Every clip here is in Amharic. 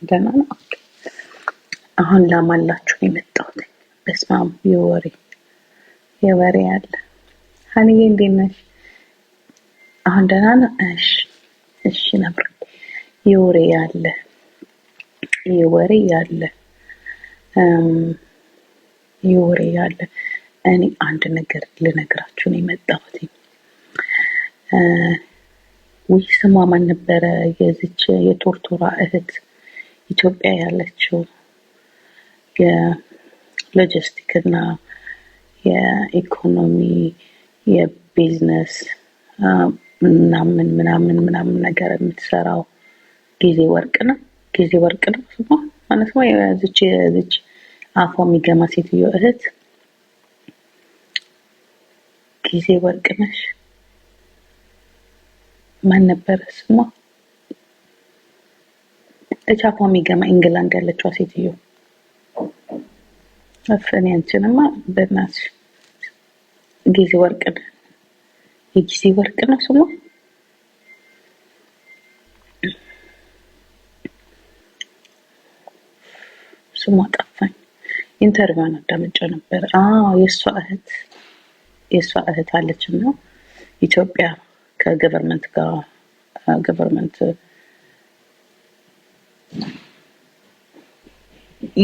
ደህና ነው። አሁን ላማላችሁ የመጣሁት በስማም የወሬ አለ። ሀኒዬ እንዴት ነሽ? አሁን ደህና ነው። እሺ ነበር። የወሬ ያለ እኔ አንድ ነገር ልነግራችሁ ነው የመጣሁት። ውይ ስሟ ማን ነበረ? የዚች የቶርቶራ እህት ኢትዮጵያ ያለችው የሎጂስቲክ እና የኢኮኖሚ የቢዝነስ ምናምን ነገር የምትሰራው ጊዜ ወርቅ ነው ስሟ ማለት ነው። የዚች አፏ የሚገማ ሴትዮ እህት ጊዜ ወርቅ ነሽ። ማን ነበር ስሟ? እቻፏ የሚገማ ኢንግላንድ ያለችው ሴትዮ እኔ አንቺንማ በእናትሽ ጊዜ ወርቅ ነው። የጊዜ ወርቅ ነው ስሟ። ስሟ ጠፋኝ። ኢንተርቪውን አዳምጬ ነበር። የእሷ እህት አለችና ኢትዮጵያ ከገቨርንመንት ጋር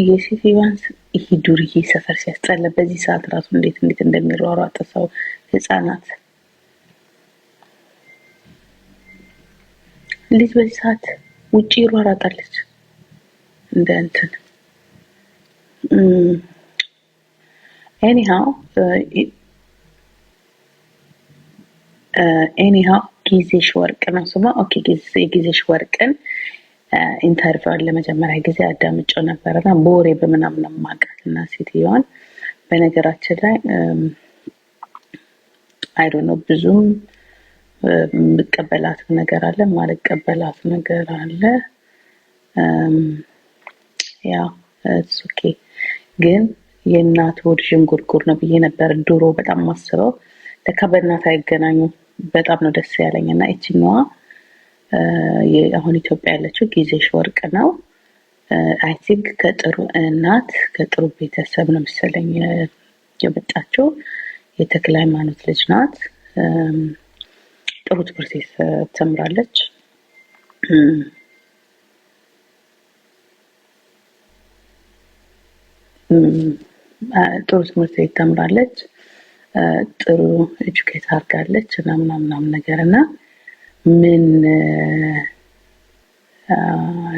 የሴትዮዋን ይሄ ዱርዬ ሰፈር ሲያስጠላ በዚህ ሰዓት ራሱ እንዴት እንደሚሯሯጥ ሰው ህፃናት ልጅ በዚህ ሰዓት ውጪ ይሯሯጣለች እንደ እንትን anyhow ጊዜሽ ወርቅ ነው ስሟ። ጊዜሽ ወርቅን ኢንተርቪውን ለመጀመሪያ ጊዜ አዳምጬው ነበርና ቦሬ በምናምን ማቃትና ሴትዮዋን በነገራችን ላይ አይ ዶንት ኖ ብዙም መቀበላት ነገር አለ ማለቀበላት ነገር አለ። ያው ኦኬ ግን የእናት ወድ ዥንጉርጉር ነው ብዬ ነበር ድሮ በጣም ማስበው። ለካ በእናት አይገናኙ። በጣም ነው ደስ ያለኝና እቺኛዋ አሁን ኢትዮጵያ ያለችው ጊዜሽ ወርቅ ነው። አይ ቲንክ ከጥሩ እናት ከጥሩ ቤተሰብ ነው መሰለኝ የመጣችው። የተክለ ሃይማኖት ልጅ ናት። ጥሩ ትምህርት ቤት ተምራለች። ጥሩ ትምህርት ቤት ተምራለች። ጥሩ ኤጁኬት አድርጋለች እና ምናምን ነገርና ምን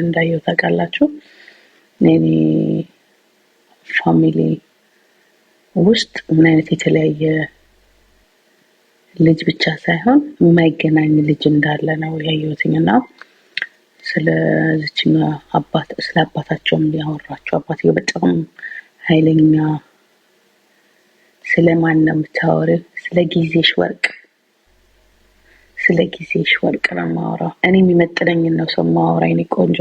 እንዳየው ታውቃላችሁ? እኔ ፋሚሊ ውስጥ ምን አይነት የተለያየ ልጅ ብቻ ሳይሆን የማይገናኝ ልጅ እንዳለ ነው ያየሁትና ስለዚህኛ ስለ አባታቸውም ያወራቸው። አባትየው በጣም ኃይለኛ ስለማን ነው የምታወሪው? ስለ ጊዜሽ ወርቅ ነው የማወራው። እኔ የሚመጥነኝ ነው ሰው ማወራ። እኔ ቆንጆ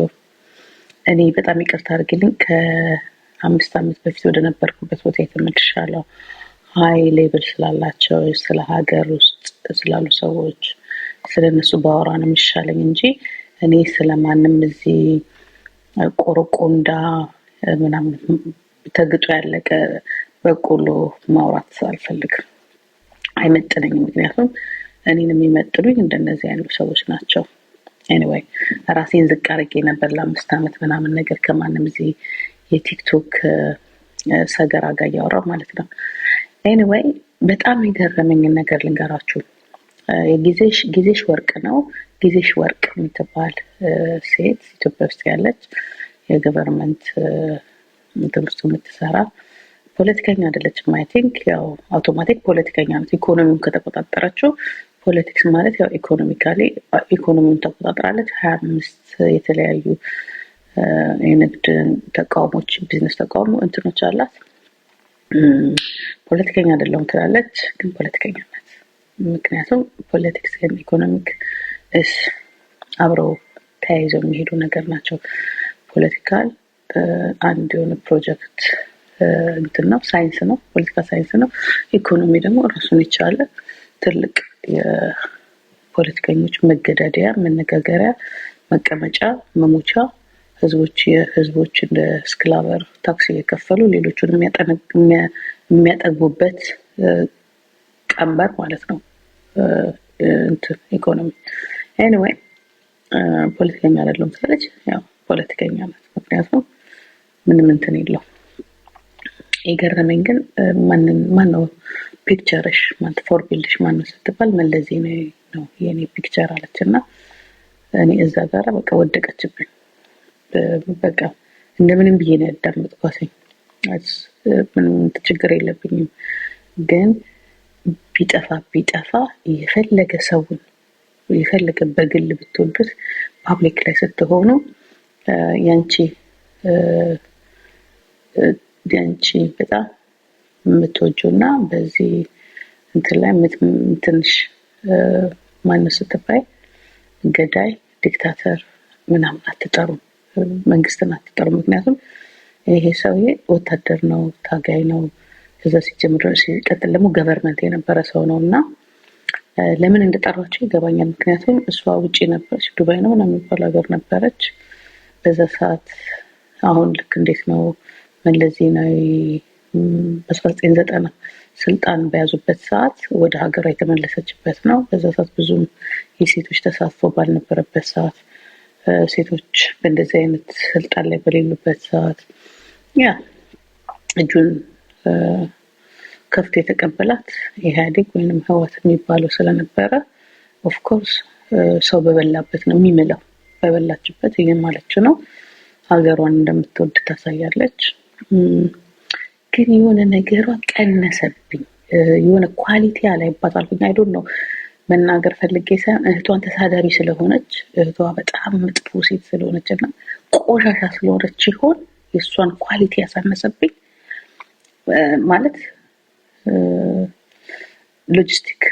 እኔ በጣም ይቅርታ አድርግልኝ። ከ5 ዓመት በፊት ወደ ነበርኩበት ቦታ የተመልሻለሁ። ሃይ ሌቭል ስላላቸው ስለ ሀገር ውስጥ ስላሉ ሰዎች ስለነሱ ባወራ ነው የሚሻለኝ እንጂ እኔ ስለማንም እዚህ ቆረቆንዳ ምናምን ተግጦ ያለቀ በቆሎ ማውራት አልፈልግም። አይመጥነኝም። ምክንያቱም እኔን የሚመጥኑኝ እንደነዚህ አይነት ሰዎች ናቸው። ኤኒዌይ ራሴን ዝቅ አድርጌ ነበር ለ5 ዓመት ምናምን ነገር ከማንም እዚህ የቲክቶክ ሰገራ ጋር ያወራው ማለት ነው። ኤኒዌይ በጣም የገረመኝ ነገር ልንገራችሁ። ጊዜሽ ወርቅ ነው። ጊዜሽ ወርቅ የምትባል ሴት ኢትዮጵያ ውስጥ ያለች የገቨርንመንት ትምህርት የምትሰራ ፖለቲከኛ አይደለችም። አይ ቲንክ ያው አውቶማቲክ ፖለቲከኛ ናት። ኢኮኖሚውን ከተቆጣጠረችው ፖለቲክስ ማለት ያው ኢኮኖሚውን ተቆጣጥራለች። 25 የተለያዩ የንግድ ተቋሞች ቢዝነስ ተቋሙ እንትኖች አላት። ፖለቲከኛ አይደለም ትላለች፣ ግን ፖለቲከኛ ናት። ምክንያቱም ፖለቲክስ እና ኢኮኖሚክ አብረው ተያይዘው የሚሄዱ ነገር ናቸው። ፖለቲካል አንድ የሆነ ፕሮጀክት እንትን ነው፣ ሳይንስ ነው፣ ፖለቲካ ሳይንስ ነው። ኢኮኖሚ ደግሞ ራሱን የቻለ ትልቅ የፖለቲከኞች መገዳደያ፣ መነጋገሪያ፣ መቀመጫ፣ መሞቻ ህዝቦች እንደ ስክላቨር ታክስ እየከፈሉ ሌሎቹን የሚያጠግቡበት ቀንበር ማለት ነው እንትን ኢኮኖሚ። ኤኒዌይ ፖለቲከኛ አይደለም ስለች ያው ፖለቲከኛ ናት። ምክንያቱም ምንም እንትን የለው። የገረመኝ ግን ማነው ፒክቸርሽ ማለት ፎር ቢልድሽ ማነው ስትባል መለስ ዜናዊ ነው የኔ ፒክቸር አለችና እኔ እዛ ጋር በቃ ወደቀችብኝ። በቃ እንደምንም ብዬ ነው ያዳመጥኳት። ምንም ችግር የለብኝም። ግን ቢጠፋ የፈለገ በግል ብትወዱት ፓብሊክ ላይ ስትሆኑ ያንቺ በጣም የምትወጂውና በዚህ እንትን ላይ ትንሽ ማነው ስትባይ ገዳይ ዲክታተር ምናምን አትጠሩም፣ መንግስትን አትጠሩም። ምክንያቱም ይሄ ሰውዬ ወታደር ነው፣ ታጋይ ነው። ከዛ ሲቀጥል ደግሞ ገቨርንመንት የነበረ ሰው ነው እና ለምን እንደጠራቸው ይገባኛል። ምክንያቱም እሷ ውጪ ነበረች፣ ዱባይ ነው ምናምን የሚባል ሀገር ነበረች በዛ ሰዓት። አሁን ልክ እንዴት ነው መለስ ዜናዊ በ1990 ስልጣን በያዙበት ሰዓት ወደ ሀገሯ የተመለሰችበት ነው። በዛ ሰዓት ብዙም የሴቶች ተሳትፎ ባልነበረበት ሰዓት፣ ሴቶች በእንደዚህ አይነት ስልጣን ላይ በሌሉበት ሰዓት ያ እጁን ከፍቶ የተቀበላት ኢህአዴግ ወይንም ህወሓት የሚባለው ስለነበረ ኦፍኮርስ ሰው በበላበት ነው የሚምለው። በበላችበት ይሄን ማለች ነው ሀገሯን እንደምትወድ ታሳያለች። ግን የሆነ ነገሯ ቀነሰብኝ። የሆነ ኳሊቲ አላይባታልኩኝ። አይ ዶንት ኖ መናገር ፈልጌ ሳይሆን እህቷን ተሳዳቢ ስለሆነች፣ እህቷ በጣም መጥፎ ሴት ስለሆነች እና ቆሻሻ ስለሆነች ይሆን የእሷን ኳሊቲ ያሳነሰብኝ። ማለት ሎጂስቲክ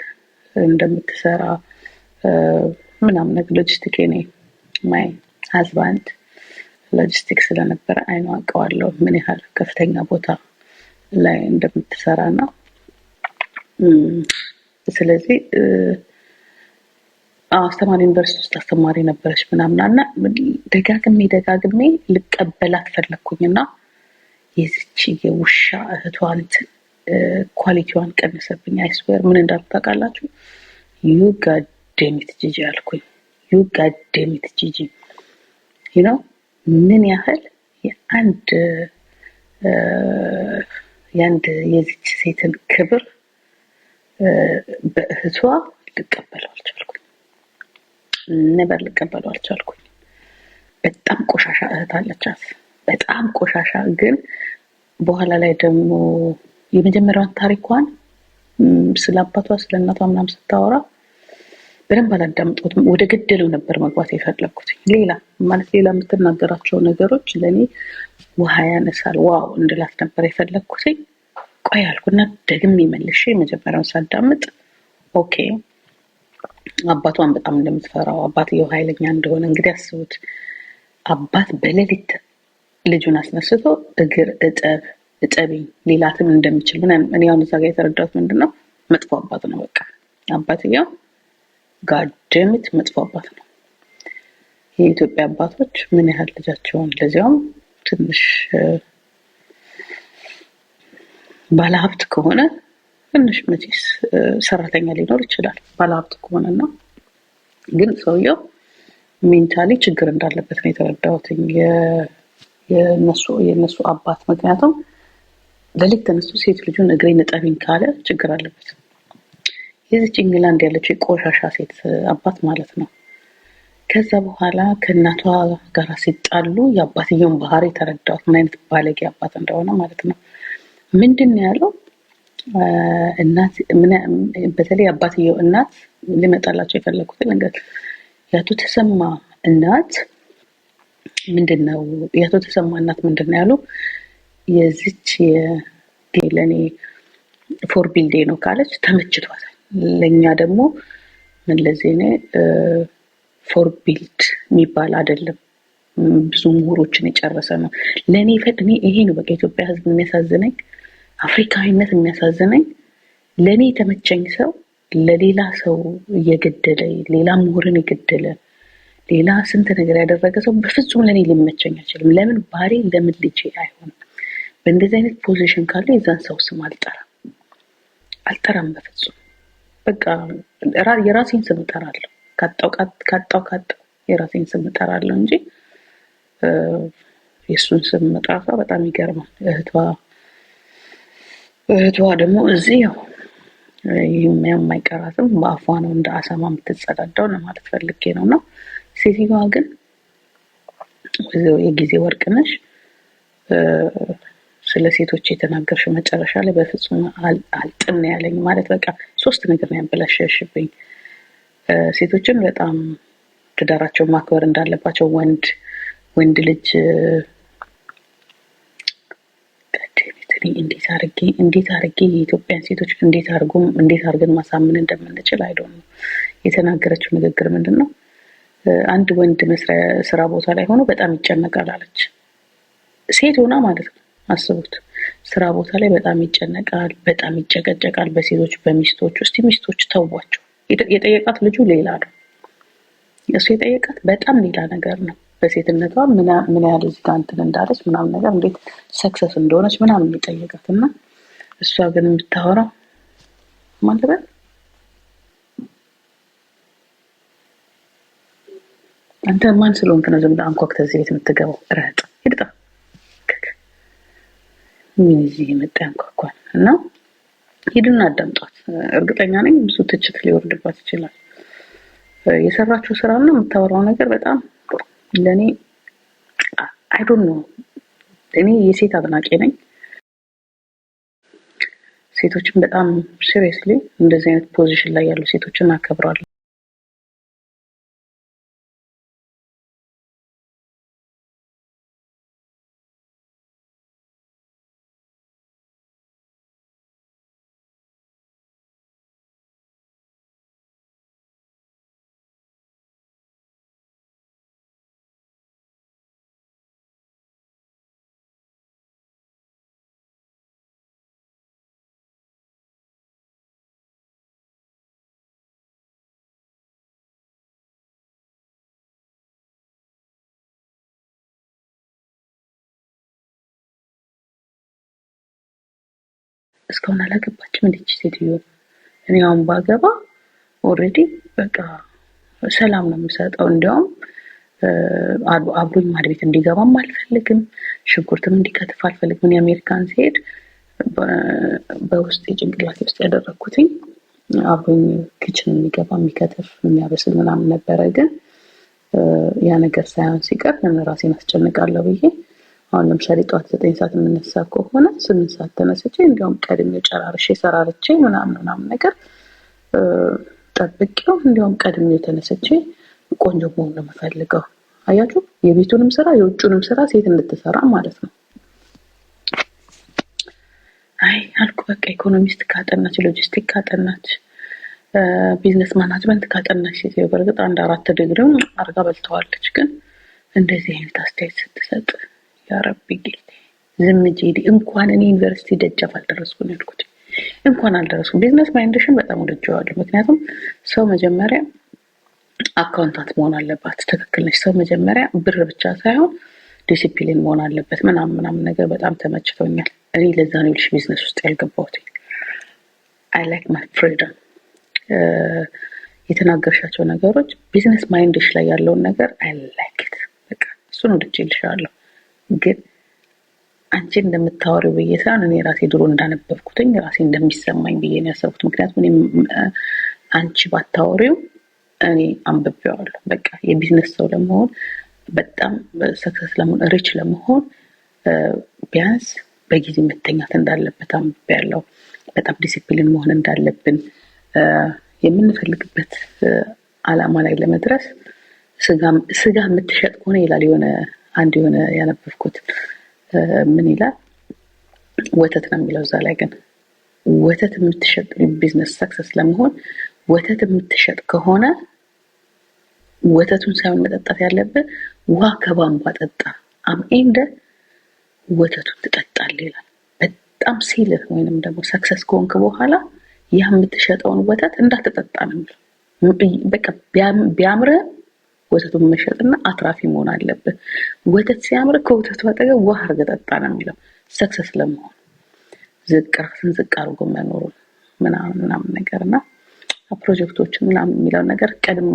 እንደምትሰራ ምናምን ነገር ሎጂስቲክ እኔ ማይ ሀዝባንድ ሎጂስቲክ ስለነበረ አይኗ አውቀዋለሁ ምን ያህል ከፍተኛ ቦታ ላይ እንደምትሰራና ስለዚህ አስተማሪ ዩኒቨርሲቲ ውስጥ አስተማሪ ነበረች ምናምናና ደጋግሜ ልቀበላት ፈለኩኝና የዚች የውሻ እህቷን ኳሊቲዋን ቀነሰብኝ። አይስዌር ምን እንዳልታውቃላችሁ ዩ ጋዴሚት ጂጂ አልኩኝ። ዩ ጋዴሚት ጂጂ ምን ያህል የአንድ የዚች ሴትን ክብር በእህቷ ልቀበለው አልቻልኩኝ። ነበር ልቀበለው አልቻልኩኝ። በጣም ቆሻሻ እህት አለቻት። በጣም ቆሻሻ። ግን በኋላ ላይ ደግሞ የመጀመሪያውን ታሪኳን ስለ አባቷ ስለ እናቷ ምናምን ስታወራ በደንብ አላዳምጥኩትም። ወደ ገደለው ነበር መግባት የፈለኩት። ሌላ የምትናገራቸው ነገሮች ለኔ ውሃ ያነሳል። ዋው እንድላት ነበር የፈለኩት። ቆይ አልኩና ደግሜ መልሼ መጀመሪያውን ሳዳምጥ ኦኬ አባቷን በጣም እንደምትፈራው፣ አባትየው ኃይለኛ እንደሆነ እንግዲህ አስቡት። አባት በሌሊት ልጁን አስነስቶ እግር እጠቢኝ ሌላትም እንደሚችል እኔ አሁን እዛ ጋር የተረዳሁት ምንድነው መጥፎ አባት ነው። በቃ አባትየው ጋደምት መጥፎ አባት ነው። የኢትዮጵያ አባቶች ምን ያህል ልጃቸውን ለዚያውም ትንሽ ባለሀብት ከሆነ ትንሽ መቼስ ሰራተኛ ሊኖር ይችላል ባለሀብት ከሆነና ግን ሰውየው ሜንታሊ ችግር እንዳለበት ነው የተረዳሁት የነሱ አባት። ምክንያቱም ለሊት ተነስቶ ሴት ልጁን እግሬን እጠቢኝ ካለ ችግር አለበት። የዚች እንግላንድ ያለችው የቆሻሻ ሴት አባት ማለት ነው። ከዛ በኋላ ከእናቷ ጋር ሲጣሉ የአባትየውን ባህሪ ተረዳሁት፣ ምን አይነት ባለጌ አባት እንደሆነ ማለት ነው። ምንድነው ያለው? እናት በተለይ አባትየው እናት ሊመጣላቸው የፈለኩት ነገር ያቱ ተሰማ እናት ምንድነው ያለው? የዚች ለኔ ፎር ቢልዴ ነው ካለች ተመችቷታል። ለኛ ደግሞ መለስ ዜናዊ ፎር ቢልድ የሚባል አይደለም፣ ብዙ ምሁሮችን የጨረሰ ነው። ለኔ ይሄ ነው በቃ ኢትዮጵያ ሕዝብ የሚያሳዝነኝ፣ አፍሪካዊነት የሚያሳዝነኝ። ለኔ የተመቸኝ ሰው ለሌላ ሰው እየገደለ ሌላ ምሁርን የገደለ ሌላ ስንት ነገር ያደረገ ሰው በፍጹም ለኔ ሊመቸኝ አይችልም። ለምን ባሌ ለምን ልጄ አይሆንም? በእንደዚህ አይነት ፖዚሽን ካለ የዛን ሰው ስም አልጠራም በፍጹም። በቃ የራሴን ስም እጠራለሁ። ካጣው የራሴን ስም እጠራለሁ እንጂ የእሱን ስም መጥራቷ በጣም ይገርማል። እህቷ ደግሞ እዚህ ያው ይህም የማይቀራትም በአፏ ነው እንደ አሳማ የምትጸዳዳው ለማለት ፈልጌ ነው። እና ሴትዮዋ ግን የጊዜ ወርቅነሽ ስለ ሴቶች የተናገርሽው መጨረሻ ላይ በፍጹም አልጥም ያለኝ ማለት በቃ 3 ነገር ነው ያበላሸሽብኝ። ሴቶችን በጣም ትዳራቸውን ማክበር እንዳለባቸው ወንድ ልጅ እንዴት አርጌ የኢትዮጵያን ሴቶች እንዴት አርገን ማሳመን እንደምንችል አይዶን ነው። የተናገረችው ንግግር ምንድነው? አንድ ወንድ ስራ ቦታ ላይ ሆኖ በጣም ይጨነቃል አለች። ሴት ሆና ማለት ነው። አስቡት። ስራ ቦታ ላይ በጣም ይጨነቃል፣ በጣም ይጨቀጨቃል በሴቶች በሚስቶች ውስጥ። ሚስቶች ተዋቸው። የጠየቃት ልጁ ሌላ ነው። እሱ የጠየቃት በጣም ሌላ ነገር ነው። በሴትነቷ ምን ያህል እዚህ ጋር እንትን እንዳለች ምናምን ነገር እንዴት ሰክሰስ እንደሆነች ምናምን የጠየቃት እና እሷ ግን የምታወራው ማለት አንተ ማን ስለሆንክ ነው ዝም ብለህ አንኳኩተህ እዚህ ቤት የምትገባው? ረጥ ሂድጣ ምን እዚህ የመጣ አንኳኳን እና ሂድና አዳምጧት። እርግጠኛ ነኝ ብዙ ትችት ሊወርድባት ይችላል። የሰራችው ስራና የምታወራው ነገር በጣም ለኔ አይ ዶንት ኖ። እኔ የሴት አድናቂ ነኝ። ሴቶችን በጣም ሲሪየስሊ እንደዚህ አይነት ፖዚሽን ላይ ያሉ ሴቶችን አከብራለሁ። እስካሁን አላገባችም እንዴ ሴትዮ? እኔ አሁን ባገባ ኦሬዲ በቃ ሰላም ነው የምሰጠው። እንዲያውም አብሮኝ ማድ ቤት እንዲገባም አልፈልግም። ሽንኩርትም እንዲከትፍ አልፈልግም። እኔ አሜሪካን ሲሄድ በውስጥ የጭንቅላት ውስጥ ያደረኩትኝ አብሮኝ ኪችን የሚገባ የሚከትፍ የሚያበስል ምናምን ነበረ። ግን ያ ነገር ሳይሆን ሲቀር ራሴን አስጨንቃለሁ ብዬ አሁን ለምሳሌ ጠዋት 9 ሰዓት የምነሳ ከሆነ 8 ሰዓት ተነስቼ እንዲያውም ቀድሜ ጨራርሼ ሰራርቼ ምናምን ነገር ጠብቄው እንዲያውም ቀድሜ ተነስቼ ቆንጆ መሆን ነው የምፈልገው። አያችሁ፣ የቤቱንም ስራ የውጭውንም ስራ ሴት እንድትሰራ ማለት ነው። አይ አልኩ በቃ ኢኮኖሚስት ካጠናች፣ ሎጂስቲክ ካጠናች፣ ቢዝነስ ማናጅመንት ካጠናች ሴትዮ በርግጥ 4 ዲግሪውን አርጋ በልተዋለች። ግን እንደዚህ አይነት አስተያየት ስትሰጥ ያ ረቢ ጌቴ ዝም ጂዲ እንኳን እኔ ዩኒቨርሲቲ ደጃፍ አልደረስኩም ያልኩት እንኳን አልደረስኩም። ቢዝነስ ማይንድሽን በጣም ወድጄዋለሁ። ምክንያቱም ሰው መጀመሪያ አካውንታንት መሆን አለባት። ትክክል ነች። ሰው መጀመሪያ ብር ብቻ ሳይሆን ዲሲፕሊን መሆን አለበት ምናምን ነገር በጣም ተመችቶኛል። እኔ ለዛ ነው ልሽ ቢዝነስ ውስጥ ያልገባሁት። አይ ላይክ ማይ ፍሪደም። የተናገርሻቸው ነገሮች ቢዝነስ ማይንድሽ ላይ ያለውን ነገር አይ ላይክ ኢት። በቃ እሱን ወድጄልሻለሁ። ግን አንቺ እንደምታወሪው ብዬ ሳይሆን እኔ ራሴ ድሮ እንዳነበብኩትኝ ራሴ እንደሚሰማኝ ብዬ ነው ያሰብኩት። ምክንያቱም እኔ አንቺ ባታወሪው እኔ አንብቤዋለሁ። በቃ የቢዝነስ ሰው ለመሆን በጣም ሰክሰስ ለመሆን ሪች ለመሆን ቢያንስ በጊዜ መተኛት እንዳለበት አንብቤያለሁ። በጣም ዲሲፕሊን መሆን እንዳለብን፣ የምንፈልግበት አላማ ላይ ለመድረስ ስጋ የምትሸጥ ከሆነ ይላል የሆነ ያነበብኩት ምን ይላል? ወተት ነው የሚለው እዛ ላይ። ግን ወተት የምትሸጥ ቢዝነስ ሰክሰስ ለመሆን ወተት የምትሸጥ ከሆነ ወተቱን ሳይሆን መጠጣት ያለብህ ውሃ ከቧንቧ ጠጣ። አምኤንደ ወተቱን ትጠጣለህ ይላል። በጣም ሲልህ ወይንም ደግሞ ሰክሰስ ከሆንክ በኋላ ያ የምትሸጠውን ወተት እንዳትጠጣ ነው የሚለው። በቃ ቢያምርህ ወተቱን መሸጥና አትራፊ መሆን አለብህ። ወተት ሲያምር ከወተቱ አጠገብ ውሃ አድርገህ ጠጣ ነው የሚለው ሰክሰስ ለመሆን ራስን ዝቅ አድርጎ መኖሩን ምናምን ነገር እና ፕሮጀክቶችን ምናምን የሚለው ነገር ቀድሜ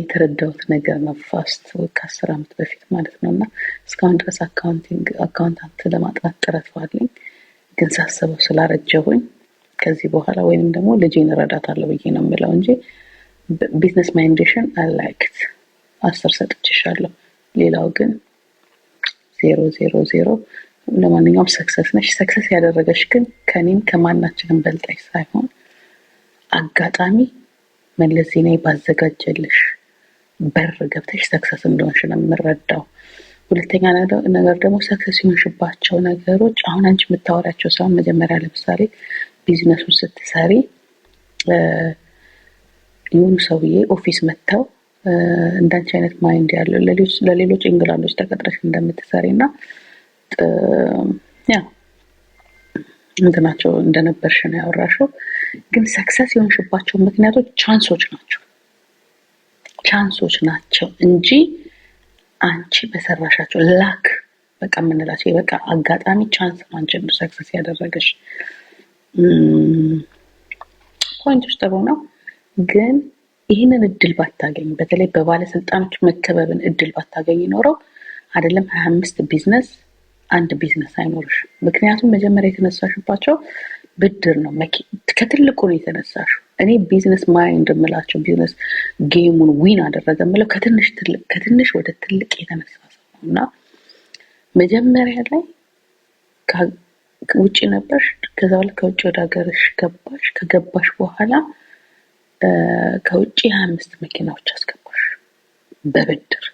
የተረዳሁት ነገር ነው። ፋስት ወይ ከ10 ዓመት በፊት ማለት ነው። እና እስካሁን ድረስ አካውንታንት ለማጥናት ጥረት ባለኝ ግን ሳስበው ስላረጀሁኝ ከዚህ በኋላ ወይንም ደግሞ ልጄን እረዳታለሁ ብዬ ነው የምለው እንጂ ቢዝነስ ማይንዴሽን አላይክት 10 ሰጥቼሻለሁ። ሌላው ግን 000። ለማንኛውም ሰክሰስ ነሽ። ሰክሰስ ያደረገሽ ግን ከኔም ከማናችንም በልጠሽ ሳይሆን አጋጣሚ መለስ ዜናዊ ባዘጋጀልሽ በር ገብተሽ ሰክሰስ እንደሆንሽ ነው የምረዳው። ሁለተኛ ነገር ደግሞ ሰክሰስ የሆንሽባቸው ነገሮች አሁን አንቺ የምታወሪያቸው ሳይሆን መጀመሪያ ለምሳሌ ቢዝነሱን ስትሰሪ የሆኑ ሰውዬ ኦፊስ መጥተው እንዳንቺ አይነት ማይንድ ያለው ለሌሎች እንግላንዶች ተቀጥረሽ እንደምትሰሪ እና ያ እንትናቸው እንደነበርሽ ነው ያወራሽው። ግን ሰክሰስ የሆንሽባቸው ምክንያቶች ቻንሶች ናቸው እንጂ አንቺ በሰራሻቸው ላክ በቃ የምንላቸው በቃ አጋጣሚ ቻንስ ነው አንቺን ሰክሰስ ያደረገሽ። ፖይንቶች ጥሩ ነው፣ ግን ይህንን እድል ባታገኝ በተለይ በባለስልጣኖች መከበብን እድል ባታገኝ ኖረው አይደለም 25 ቢዝነስ አንድ ቢዝነስ አይኖርሽ። ምክንያቱም መጀመሪያ የተነሳሽባቸው ብድር ነው። ከትልቁ ነው የተነሳሽው። እኔ ቢዝነስ ማይንድ የምላቸው ቢዝነስ ጌሙን ዊን አደረገ የምለው ከትንሽ ወደ ትልቅ የተነሳ ሰው ነው እና መጀመሪያ ላይ ውጭ ነበርሽ፣ ከዛ በኋላ ከውጭ ወደ ሀገርሽ ገባሽ። ከገባሽ በኋላ ከውጭ 25 መኪናዎች አስገባሽ በብድር።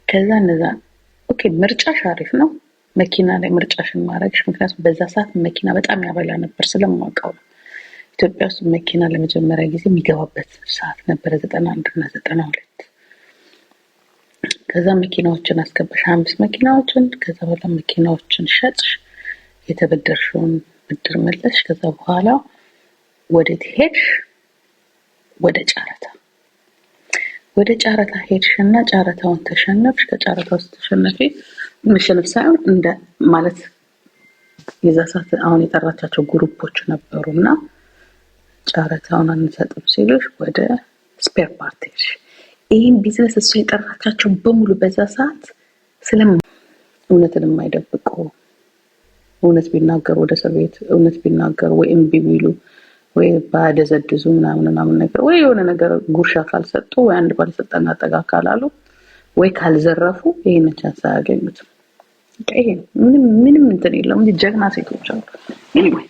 ከዛ እነዛ ኦኬ ምርጫሽ አሪፍ ነው መኪና ላይ ምርጫሽን ማድረግሽ፣ ምክንያቱም በዛ ሰዓት መኪና በጣም ያበላ ነበር ስለማውቀው ነው። ኢትዮጵያ ውስጥ መኪና ለመጀመሪያ ጊዜ የሚገባበት ሰዓት ነበረ 91 እና 92። ከዛ መኪናዎችን አስገባሽ 5 መኪናዎችን። ከዛ በኋላ መኪናዎችን ሸጥሽ፣ የተበደርሽውን ብድር መለስሽ። ከዛ በኋላ ወዴት ሄድሽ? ወደ ጨረታ ሄድሽና ጨረታውን ተሸነፍሽ። ከጨረታው ስትሸነፊ መሸነፍ ሳይሆን እንደ ማለት የዛ ሰዓት አሁን የጠራቻቸው ግሩፖች ነበሩና ጨረታውን አንሰጥም ሲሉሽ ወደ ስፔር ፓርት ሄድሽ። ይህን ቢዝነስ እሱ የጠራቻቸው በሙሉ በዛ ሰዓት እውነትን የማይደብቁ እውነት ቢናገሩ ወደ እስር ቤት እውነት ቢናገሩ ወይ እምቢ ቢሉ ወይ ባደዘድዙ ምናምን ነገር ወይ የሆነ ነገር ጉርሻ ካልሰጡ ወይ አንድ ባለስልጣን አጠጋ ካላሉ ወይ ካልዘረፉ ይሄንን ቻንስ አያገኙትም። ይሄ ምንም እንትን የለውም እንጂ ጀግና ሴቶች አሉ። ኤኒዌይ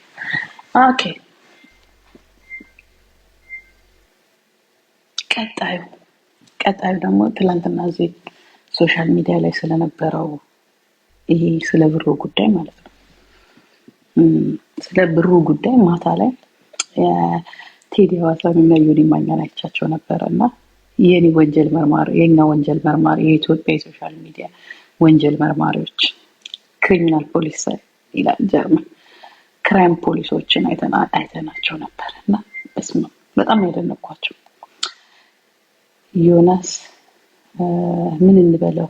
ኦኬ፣ ቀጣዩ ደግሞ ትላንትና እዚህ ሶሻል ሚዲያ ላይ ስለነበረው ይሄ ስለ ብሩ ጉዳይ ማለት ነው። ስለ ብሩ ጉዳይ ማታ ላይ ቴዲ ሐዋሳንና ዮኒ ማኛን አይቻቸው ነበርና የኛ ወንጀል መርማሪ የኢትዮጵያ የሶሻል ሚዲያ ወንጀል መርማሪዎች ክሪሚናል ፖሊስ ይላል ጀርመን ክራይም ፖሊሶችን አይተናቸው ነበርና በጣም ያደነኳቸው። ዮናስ ምን እንበለው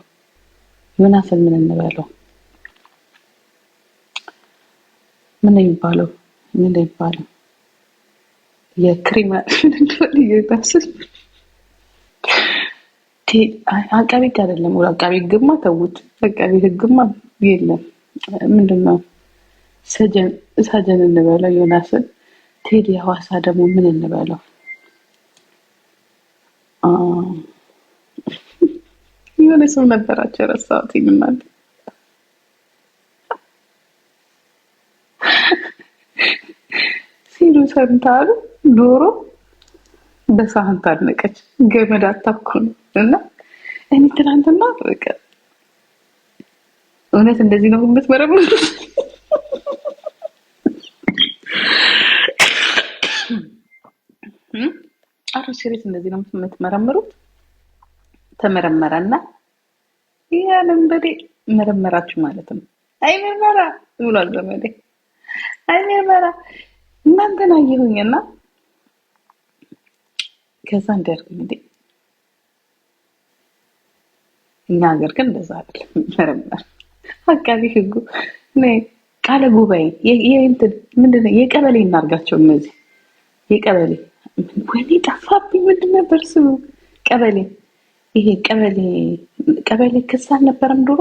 ምን ይባለው የክሪሚናል አቃቤ ሕግ አይደለም። አቃቤ ሕግማ ተውት። አቃቤ ሕግማ የለም። ምንድነው ሰጀን እንበለው ዮናስን። ቴዲ ሐዋሳ ደግሞ ምን እንበለው? የሆነ ሰው ነበራቸው ረሳሁት። ይምናል ሲሉ ሰምታሉ። ዶሮ በሳህን ታነቀች ገመድ አታኩን እና እኔ ትናንትና በቃ እውነት እንደዚህ ነው የምትመረምሩት? ሲሪየስ እንደዚህ ነው የምትመረምሩት? ተመረመረና ያንን በዴ መረመራችሁ ማለት ነው። አይ ምርመራ ብሏል ዘመዴ። አይ ምርመራ እናንተን አየሁኝና ከዛ እንዲያርጉኝ እንዴ እኛ ሀገር ግን እንደዛ አይደለም። መረመር አቃቢ ህጉ ነይ ቃለ ጉባኤ የእንትን ምንድነው የቀበሌ እናርጋቸው እነዚህ የቀበሌ ወይኔ ጠፋብኝ። ምንድን ነበር ስሙ? ቀበሌ ይሄ ቀበሌ ክስ አልነበረም ድሮ?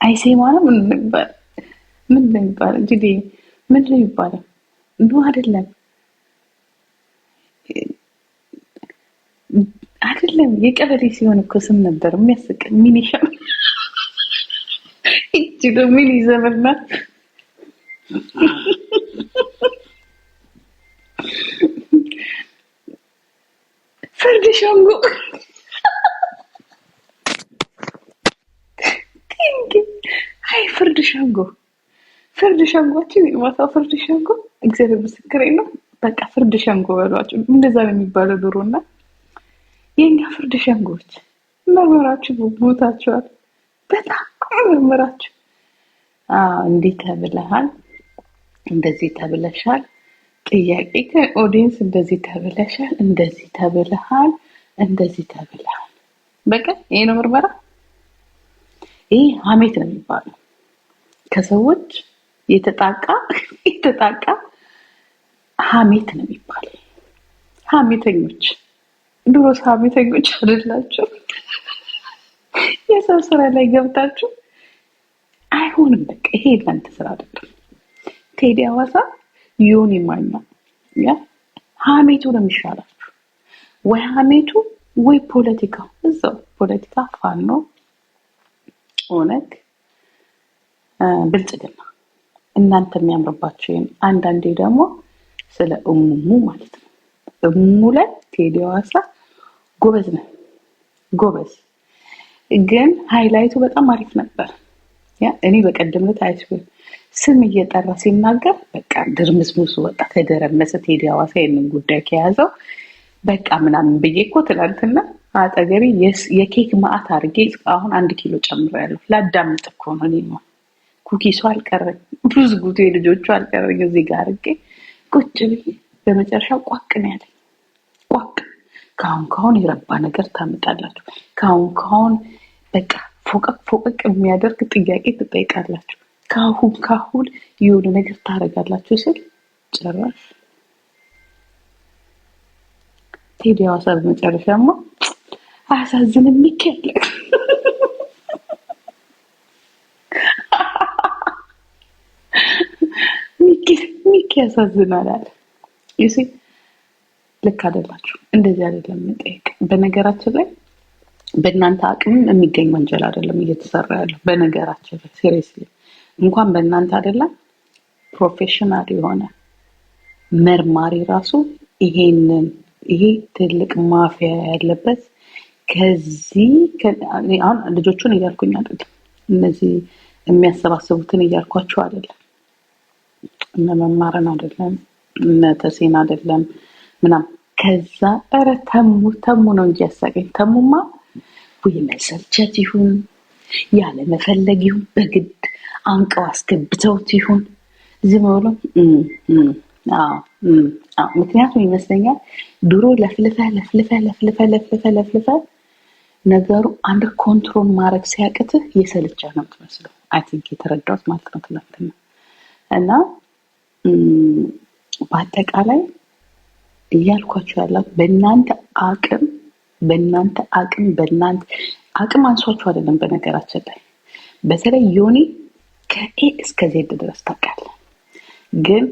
አይሴማ ነው ምን ነበር እንግዲህ ምንድን ነው የሚባለው? አይደለም አይደለም የቀበሌ ሲሆን እኮ ስም ነበር የሚያስቅ ሚኒሻ እቺ ደግሞ ምን ይዘምርና ፍርድ ሸንጎ አይ ፍርድ ሸንጎችን የማታው ፍርድ ሸንጎ እግዚአብሔር ምስክሬ ነው። በቃ ፍርድ ሸንጎ በሏቸው። እንደዛ ነው የሚባለው ድሮና የኛ ፍርድ ሸንጎች መመራችሁ ቦታቸዋል። በጣም መመራችሁ እንዲህ ተብለሃል፣ እንደዚህ ተብለሻል፣ ጥያቄ ከኦዲየንስ እንደዚህ ተብለሻል፣ እንደዚህ ተብለሃል፣ እንደዚህ ተብለሃል። በቃ ይሄ ነው ምርመራ። ይሄ ሀሜት ነው የሚባለው። ከሰዎች የተጣቃ ሀሜት ነው የሚባለው። ሀሜተኞች ድሮስ ሀሜተኞች አይደላችሁ? የሰው ስራ ላይ ገብታችሁ አይሆንም። በቃ ይሄ እናንተ ስራ አይደለም። ቴዲ አዋሳ ዮኒ ማኛ ያ ሀሜቱ ነው የሚሻላችሁ። ወይ ሀሜቱ ወይ ፖለቲካው። እዛው ፖለቲካ ፋኖ፣ ኦነግ፣ ብልጽግና እናንተ የሚያምርባችሁ። አንዳንዴ ደግሞ ስለ እሙሙ ማለት ነው። እሙሙ ላይ ቴዲ አዋሳ ጎበዝ ነው። ጎበዝ ግን ሃይላይቱ በጣም አሪፍ ነበር። ያ እኔ በቀደም ዕለት አይስኩ ስም እየጠራ ሲናገር በቃ ድርምስሙስ ወጣ፣ ተደረመሰ። ቴዲ አዋሳ ይሄንን ጉዳይ ከያዘው በቃ ምናምን ብዬ እኮ ትላንትና አጠገቤ የኬክ ማአት አድርጌ አሁን 1 ኪሎ ጨምሬያለሁ። ላዳምጥ እኮ ነው። እኔ ነው ኩኪሱ አልቀረኝ፣ ብዙ ጉዞ የልጆቹ አልቀረኝ። እዚህ ጋር አድርጌ ቁጭ ብዬ በመጨረሻ ቋቅ ነው ያለኝ። ቋቅ ካሁን የረባ ነገር ታመጣላችሁ። ካሁን በቃ ፎቀቅ የሚያደርግ ጥያቄ ትጠይቃላችሁ። ካሁን የሆነ ነገር ታደርጋላችሁ ስል ጭራሽ ቴዲ አዋሳ በመጨረሻማ አያሳዝንም? ሚካኤል ሚኪ ያሳዝናል አለ። ይሲ ልክ አይደላችሁ። እንደዚህ አይደለም መጠየቅ። በነገራችን ላይ በእናንተ አቅምም የሚገኝ ወንጀል አይደለም እየተሰራ ያለው። በነገራችን ላይ ሲሪየስሊ እንኳን በእናንተ አይደለም ፕሮፌሽናል የሆነ መርማሪ ራሱ ይሄ ትልቅ ማፊያ ያለበት ከዚህ አሁን ልጆቹን እያልኩኝ አይደለም፣ እነዚህ የሚያሰባስቡትን እያልኳቸው አይደለም፣ እነ መማርን አይደለም፣ እነ ተሴን አይደለም ምናምን። ከዛ ኧረ ተሙ ነው እንጂ ያሳቀኝ። ተሙማ ወይ መሰልቸት ይሁን ያለ መፈለግ ይሁን በግድ አንቀው አስገብተውት ይሁን ዝም ብሎ ምክንያቱም ይመስለኛል ድሮ ለፍልፈ ነገሩ አንደር ኮንትሮል ማድረግ ሲያቅትህ የሰልቻ ነው የምትመስለው። አይ ቲንክ የተረዳሁት ማለት ነው ትላንትና። እና በአጠቃላይ እያልኳቸው ያለው በእናንተ አቅም አንሷቸው አይደለም። በነገራችን ላይ በተለይ ዮኒ ከኤ እስከ ዜድ ድረስ ታውቃለህ። ግን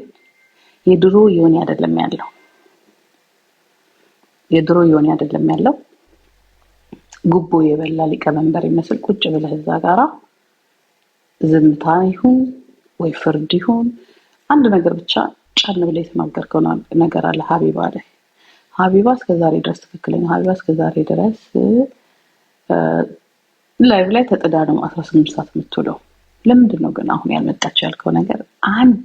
የድሮ ዮኒ አይደለም ያለው ጉቦ የበላ ሊቀመንበር ይመስል ቁጭ ብለህ እዛ ጋራ ዝምታ ይሁን ወይ ፍርድ ይሁን አንድ ነገር ብቻ ጫን ብለህ የተናገርከው ነገር አለ። ሀቢባ እስከዛሬ ድረስ ትክክለኛ ሀቢባ እስከዛሬ ድረስ ላይቭ ላይ ተጥዳ ነው 18 ሰዓት የምትውለው። ለምንድን ነው ግን አሁን ያልመጣች ያልከው ነገር? አንድ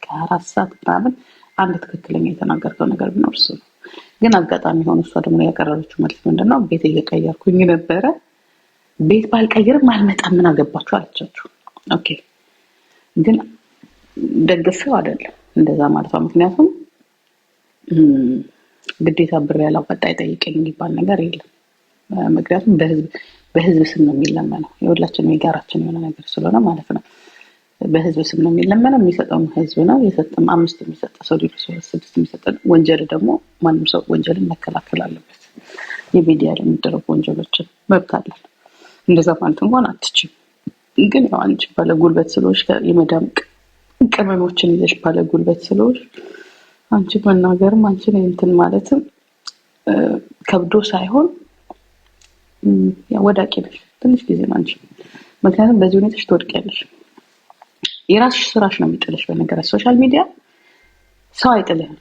ከ4 ሰዓት ምናምን አንድ ትክክለኛ የተናገርከው ነገር ቢኖር እሱ ነው። ግን አጋጣሚ ሆኖ እሷ ደግሞ ያቀረበችው መልስ ምንድነው? ቤት እየቀየርኩኝ ነበረ፣ ቤት ባልቀይርም አልመጣም፣ ምን አገባችሁ አለቻችሁ። ኦኬ ግን ደግፈው አይደለም እንደዛ ማለት ነው። ምክንያቱም ግዴታ ብር ያላወጣ አይጠይቀኝ የሚባል ነገር የለም። ምክንያቱም በህዝብ ስም ነው የሚለመነው። የሁላችንም የጋራችን የሆነ ነገር ስለሆነ ማለት ነው። በህዝብ ስም ነው የሚለመነው። የሚሰጠውም ህዝብ ነው። የሰጠም 5 የሚሰጠ ሰው ሊሉ 6 የሚሰጠ ወንጀል ደግሞ ማንም ሰው ወንጀልን መከላከል አለበት። የሚዲያ ላይ የሚደረጉ ወንጀሎችን መብት አለን። እንደዛ ማለት እንኳን አትችም። ግን ያው አንቺ ባለ ጉልበት ስለሆንሽ የመዳም ቅመሞችን ይዘሽ ባለ ጉልበት ስለሆንሽ አንቺ መናገርም አንቺ እንትን ማለትም ከብዶ ሳይሆን ወዳቂ ነሽ። ትንሽ ጊዜ ነው አንቺ። ምክንያቱም በዚህ ሁኔታሽ ትወድቂያለሽ። የራስሽ ስራሽ ነው የሚጥልሽ። በነገራችን ሶሻል ሚዲያ ሰው አይጥልህም፣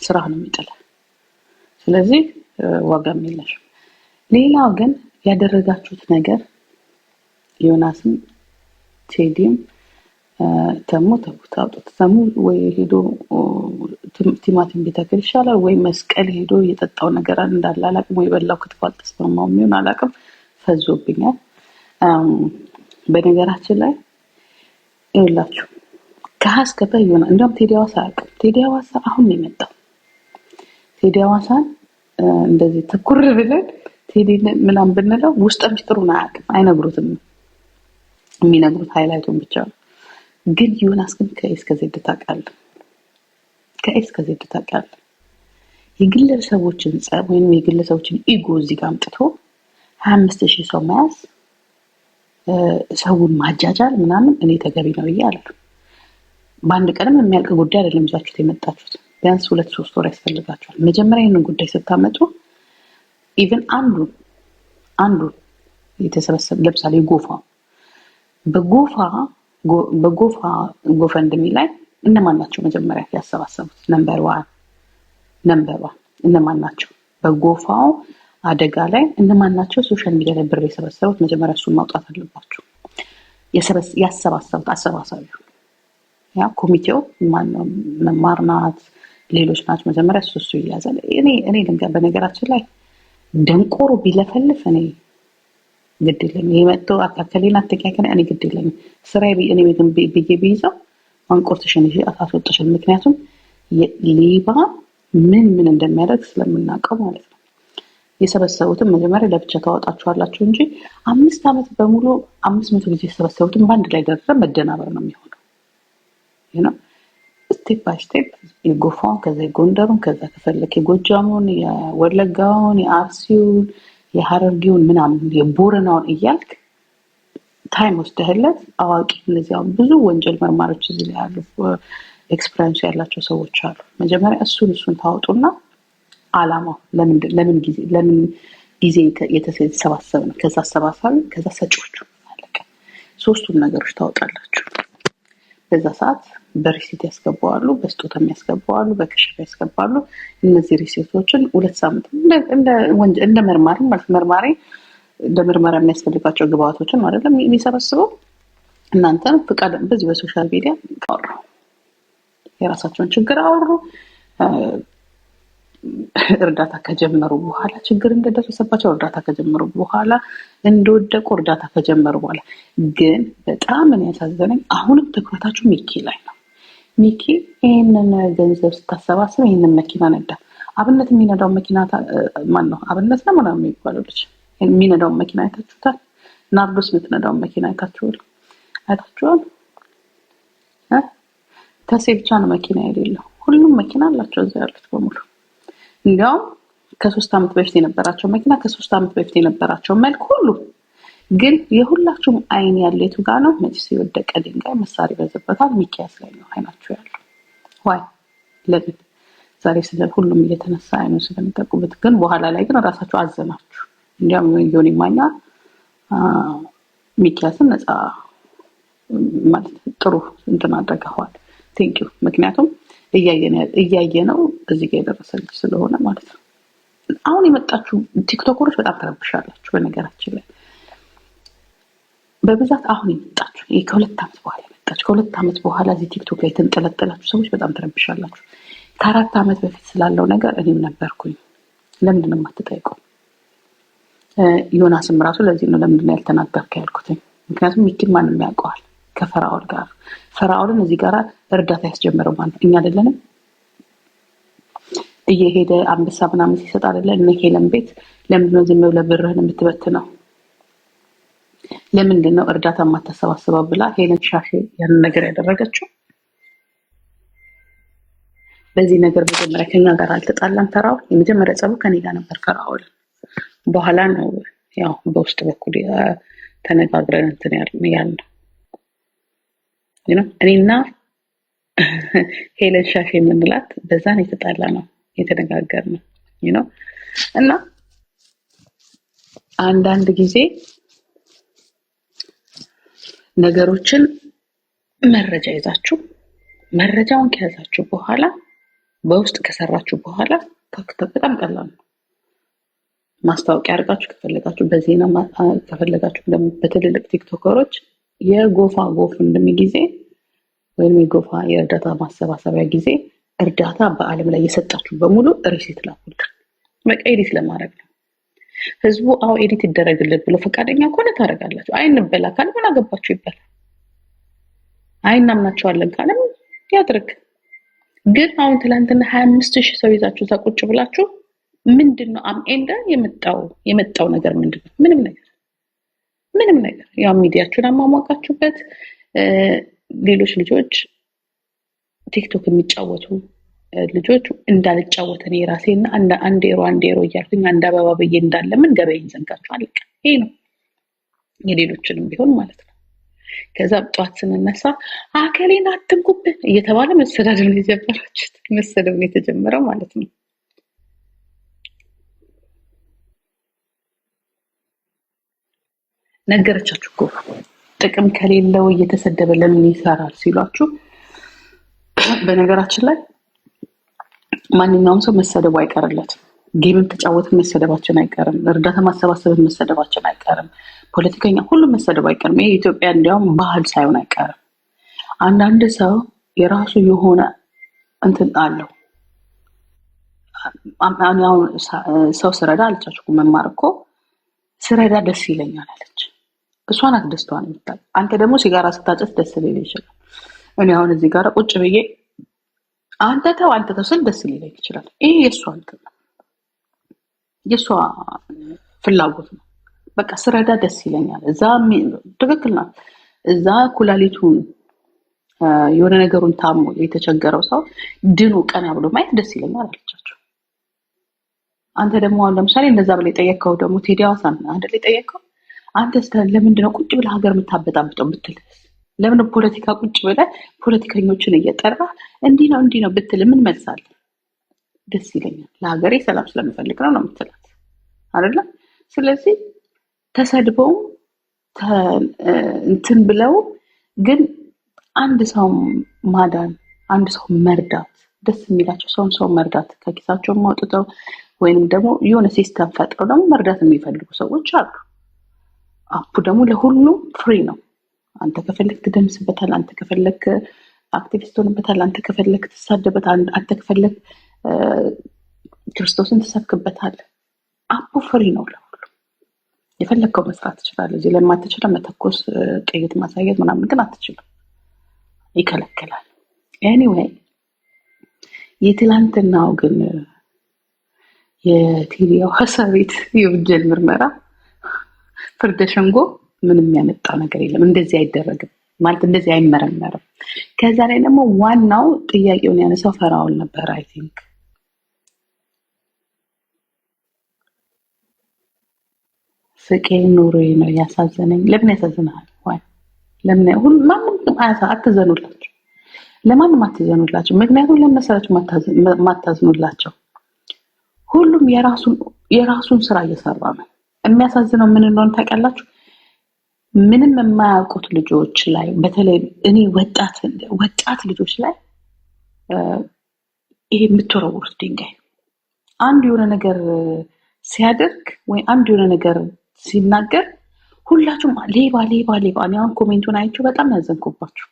ስራህ ነው የሚጥልህ። ስለዚህ ዋጋም የለሽም። ሌላው ግን ያደረጋችሁት ነገር ዮናስም ቴዲም ተሙ ተውጣጡት። ተሙ ወይ ሄዶ ቲማቲም ቢተክል ይሻላል፣ ወይ መስቀል ሄዶ የጠጣው ነገር እንዳለ አላቅም፣ ወይ በላው ክትፎ አልተስማማውም ይሁን አላቅም፣ ፈዞብኛል። በነገራችን ላይ ይኸውላችሁ ከሀስከፈ ይሆና እንደውም ቴዲ ሐዋሳ አያውቅም። ቴዲ ሐዋሳ አሁን ነው የመጣው። ቴዲ ሐዋሳን እንደዚህ ትኩር ብለን ቴዲ ምናምን ብንለው ውስጥ ሚስጥሩን አያውቅም፣ አይነግሩትም። የሚነግሩት ሃይላይቱን ብቻ ነው። ግን ዮናስ ግን ከኤስ ከዜድ ታውቃለህ፣ ከኤስ ከዜድ ታውቃለህ። የግለሰቦችን ጸብ ወይም የግለሰቦችን ኢጎ እዚህ ጋር አምጥቶ 25,000 ሰው መያዝ፣ ሰውን ማጃጃል ምናምን እኔ ተገቢ ነው ብዬ አላልኩም። በአንድ ቀንም የሚያልቅ ጉዳይ አይደለም ይዛችሁት የመጣችሁት። ቢያንስ 2-3 ወር ያስፈልጋችኋል። መጀመሪያ ይህንን ጉዳይ ስታመጡ ኢቭን አንዱ የተሰበሰበ ለምሳሌ በጎፋ ጎፈንድሚ ላይ እነማን ናቸው መጀመሪያ ያሰባሰቡት? ነምበር 1 እነማን ናቸው? በጎፋው አደጋ ላይ እነማን ናቸው ሶሻል ሚዲያ ላይ ብር የሰበሰቡት? መጀመሪያ እሱን ማውጣት አለባችሁ። ያሰባሰቡት አሰባሳቢው ያ ኮሚቴው ማነው? መማርናት ሌሎች ናቸው። መጀመሪያ እሱ ይያዛል። እኔ ልንገር፣ በነገራችን ላይ ደንቆሮ ቢለፈልፍ እኔ ግድ የለኝም። የመጣው አካከሌና ተከያከነ እኔ ግድ የለኝም። ስራዬ እኔ ብዬ ቢይዘው አንቆርጥሽን ይዤ አታስወጥሽን። ምክንያቱም ሌባ ምን እንደሚያደርግ ስለምናውቀው ማለት ነው። የሰበሰቡትን መጀመሪያ ለብቻ ታወጣችኋላችሁ እንጂ 5 ዓመት በሙሉ 500 ጊዜ የሰበሰቡትን በአንድ ላይ ደረሰ መደናበር ነው የሚሆነው። ስቴፕ ባይ ስቴፕ የጎፋውን፣ ከዛ የጎንደሩን፣ ከዛ ከፈለክ የጎጃሙን፣ የወለጋውን፣ የአርሲውን፣ የሐረርጌውን ምናምን የቦረናውን እያልክ ታይም ወስደህለት አዋቂ እነዚያው ብዙ ወንጀል መርማሪዎች እዚህ ላይ ያሉ ኤክስፒሪየንስ ያላቸው ሰዎች አሉ። መጀመሪያ እሱን ታወጡና አላማው ለምን ጊዜ የተሰባሰበ ነው። ከዛ አሰባሳቢ፣ ከዛ ሰጪዎቹ አለቀ። 3ቱን ነገሮች ታወጣላችሁ። በዛ ሰዓት በሪሲት ያስገባዋሉ፣ በስጦታም ያስገባዋሉ፣ በከሸፍ ያስገባሉ። እነዚህ ሪሲቶችን 2 ሳምንት እንደ መርማሪ ማለት መርማሪ እንደ ምርመራ የሚያስፈልጋቸው ግብአቶችን አይደለም የሚሰበስበው። እናንተን ፍቃድ በዚህ በሶሻል ሚዲያ አወሩ፣ የራሳቸውን ችግር አወሩ። እርዳታ ከጀመሩ በኋላ ችግር እንደደረሰባቸው እርዳታ ከጀመሩ በኋላ እንደወደቁ እርዳታ ከጀመሩ በኋላ ግን በጣም ምን ያሳዘነኝ አሁንም ትኩረታችሁ ሚኪ ላይ ነው። ሚኪ ይሄንን ገንዘብ ስታሰባስብ ይሄንን መኪና ነዳ። አብነት የሚነዳው መኪና ማን ነው? አብነት ነው ማለት ነው የሚባለው ልጅ የሚነዳው መኪና አይታችሁታል? ናርዶስ የምትነዳው መኪና አይታችኋል? ተሴ ብቻ ነው መኪና የሌለው። ሁሉም መኪና አላቸው እዛ ያሉት በሙሉ። እንዲያውም ከ3 ዓመት በፊት የነበራቸው መኪና፣ ከ3 ዓመት በፊት የነበራቸው መልክ ሁሉ ግን የሁላችሁም አይን ያለው የቱ ጋር ነው? መቼስ የወደቀ ድንጋይ መሳሪያ ይበዛበታል። ሚኪያስ ላይ ነው አይናችሁ ያለው። ዋይ ለምን ዛሬ ስለ ሁሉም እየተነሳ አይኑ ስለሚጠቁበት፣ ግን በኋላ ላይ ግን ራሳችሁ አዘናችሁ። እንዲያውም ዮኒ ማኛ ሚኪያስን ነፃ ማለት ጥሩ እንትን አድርገዋል። ቴንኪው። ምክንያቱም እያየነው እዚህ ጋር የደረሰ ልጅ ስለሆነ ማለት ነው። አሁን የመጣችሁ ቲክቶከሮች በጣም ተረብሻላችሁ። በነገራችን ላይ በብዛት አሁን የመጣችሁ ከ2 ዓመት በኋላ የመጣችሁ ከ2 ዓመት በኋላ እዚህ ቲክቶክ ላይ ተንጠለጠላችሁ ሰዎች በጣም ተረብሻላችሁ። ከ4 ዓመት በፊት ስላለው ነገር እኔም ነበርኩኝ። ለምንድን ነው የማትጠይቀው? ዮናስም ራሱ ለዚህ ነው ለምንድን ነው ያልተናገርከ ያልኩት። ምክንያቱም ሚኪን ማንም ያውቀዋል ከፈራኦል ጋር። ፈራኦልን እዚህ ጋር እርዳታ ያስጀመረው ማለት እኛ አይደለንም። እየሄደ አንበሳ ምናምን ሲሰጥ አይደለ እነ ሄለን ቤት ለምንድን ነው ዝም ብለህ ብርህን የምትበትነው? ለምንድን ነው እርዳታ የማታሰባስበው ብላ ሄለን ሻሼ ያንን ነገር ያደረገችው? በዚህ ነገር መጀመሪያ ከኛ ጋር አልተጣላም። ፈራኦል የመጀመሪያ ጸቡ ከኔ ጋር ነበር። ፈራኦል በኋላ ነው ያው በውስጥ በኩል ተነጋግረን እንትን ያልነው እኔና ሄለን ሻሼ የምንላት በዛ ነው የተጣላ ነው የተነጋገርነው እና አንዳንድ ጊዜ ነገሮችን መረጃ ይዛችሁ መረጃውን ከያዛችሁ በኋላ በውስጥ ከሰራችሁ በኋላ በጣም ቀላል ነው። ማስታወቂያ አድርጋችሁ ከፈለጋችሁ በዜና ከፈለጋችሁ ደግሞ በትልልቅ ቲክቶከሮች የጎፋ ጎፈንድሚ ጊዜ ወይም የጎፋ የእርዳታ ማሰባሰቢያ ጊዜ እርዳታ በአለም ላይ የሰጣችሁ በሙሉ ሪሲት ላኩልኝ። በቃ ኤዲት ለማድረግ ነው። ህዝቡ አው ኤዲት ይደረግልን ብሎ ፈቃደኛ ከሆነ ታደርጋላችሁ። አይንበላ ካለ ምን አገባችሁ ይባላል። አይናምናቸዋለን ካለ ያድርግ። ግን አሁን ትላንትና 25000 ሰው ይዛችሁ ተቁጭ ብላችሁ ምንድነው አምኤንዳ የመጣው ነገር ምንድነው? ምንም ነገር ያው ሚዲያችሁን አማሟቃችሁበት። ሌሎች ልጆች ቲክቶክ የሚጫወቱ ልጆች እንዳልጫወት እኔ ራሴና አንድ ኤሮ እያልኩኝ አንድ አበባ በየ እንዳለ ምን ገበይን ዘንጋችሁ አለቀ። ይሄ ነው የሌሎችንም ቢሆን ማለት ነው። ከዛ ጠዋት ስንነሳ አከሌን አትንኩብን እየተባለ መሰዳደብ ነው የጀመራችሁት። መሰደብ ነው የተጀመረው ማለት ነው። ነገረቻችሁ እኮ ጥቅም ከሌለው እየተሰደበ ለምን ይሰራል ሲሏችሁ፣ በነገራችን ላይ ማንኛውም ሰው መሰደቡ አይቀርለትም። ጌምም ተጫወትን መሰደባችን አይቀርም። እርዳታ ማሰባሰብን መሰደባችን አይቀርም። ፖለቲከኛ ሁሉም መሰደቡ አይቀርም። ይሄ ኢትዮጵያ እንዲያውም ባህል ሳይሆን አይቀርም። አንዳንድ ሰው የራሱ የሆነ እንትን አለው። አሁን ሰው ስረዳ አለቻችሁ መማር እኮ ስረዳ ደስ ይለኛል አለች። እሷ ናት ደስታዋን የምታውቅ። አንተ ደግሞ ሲጋራ ስታጨስ ደስ ሊል ይችላል። እኔ አሁን እዚህ ጋር ቁጭ ብዬ አንተ ተው ስል ደስ ሊለኝ ይችላል። ይሄ የእሷ እንትን ነው፣ የእሷ ፍላጎት ነው። በቃ ስረዳ ደስ ይለኛል። እዛ ትክክል ናት። እዛ ኩላሊቱን የሆነ ነገሩን ታሞ የተቸገረው ሰው ድኑ ቀና ብሎ ማየት ደስ ይለኛል አለቻቸው። አንተ ደግሞ አሁን ለምሳሌ እንደዛ ብለ የጠየቀው ደግሞ ቴዲ አዋሳን አይደል የጠየቀው? አንተ ለምንድን ነው ቁጭ ብለህ ሀገር የምታበጣብጠው ብትል፣ ለምን ፖለቲካ ቁጭ ብለህ ፖለቲከኞችን እየጠራ እንዲህ ነው ብትል ምን መልሳለህ? ደስ ይለኛል ለሀገሬ ሰላም ስለምፈልግ ነው የምትላት አይደለ? ስለዚህ ተሰድበው እንትን ብለው ግን አንድ ሰው ማዳን፣ አንድ ሰው መርዳት ደስ የሚላቸው ሰው መርዳት ከኪሳቸው ማውጥተው ወይንም ደግሞ የሆነ ሲስተም ፈጥረው ደግሞ መርዳት የሚፈልጉ ሰዎች አሉ። አፑ ደግሞ ለሁሉም ፍሪ ነው። አንተ ከፈለክ ትደምስበታል፣ አንተ ከፈለክ አክቲቪስት ሆንበታል፣ አንተ ከፈለክ ትሳደበታል፣ አንተ ከፈለክ ክርስቶስን ትሰብክበታል። አፑ ፍሪ ነው ለሁሉም። የፈለከው መስራት ትችላለህ። እዚህ ላይ ማትችለው መተኮስ፣ ጥይት ማሳየት ምናምን ግን አትችልም፣ ይከለክላል። ኤኒዌይ የትላንትናው ግን የቴዲ አዋሳ ቤት የወንጀል ምርመራ ፍርደ ሸንጎ ምንም ያመጣው ነገር የለም። እንደዚህ አይደረግም ማለት እንደዚህ አይመረመርም። ከዛ ላይ ደግሞ ዋናው ጥያቄውን ያነሳው ፈራኦል ነበር። አይ ቲንክ ፍቄ ኑሮዬ ነው ያሳዘነኝ። ለምን ያሳዝናል? ለምን ማንም አትዘኑላቸው፣ ለማንም አትዘኑላቸው። ምክንያቱም ለመሰራችሁ ማታዝኑላቸው። ሁሉም የራሱን ስራ እየሰራ ነው። የሚያሳዝነው ምን እንደሆነ ታውቃላችሁ? ምንም የማያውቁት ልጆች ላይ በተለይ እኔ ወጣት ልጆች ላይ ይሄ የምትወረውሩት ድንጋይ አንድ የሆነ ነገር ሲያደርግ ወይ አንድ የሆነ ነገር ሲናገር ሁላችሁም ሌባ። እኔ አሁን ኮሜንቱን አይቼው በጣም ያዘንኩባችሁ፣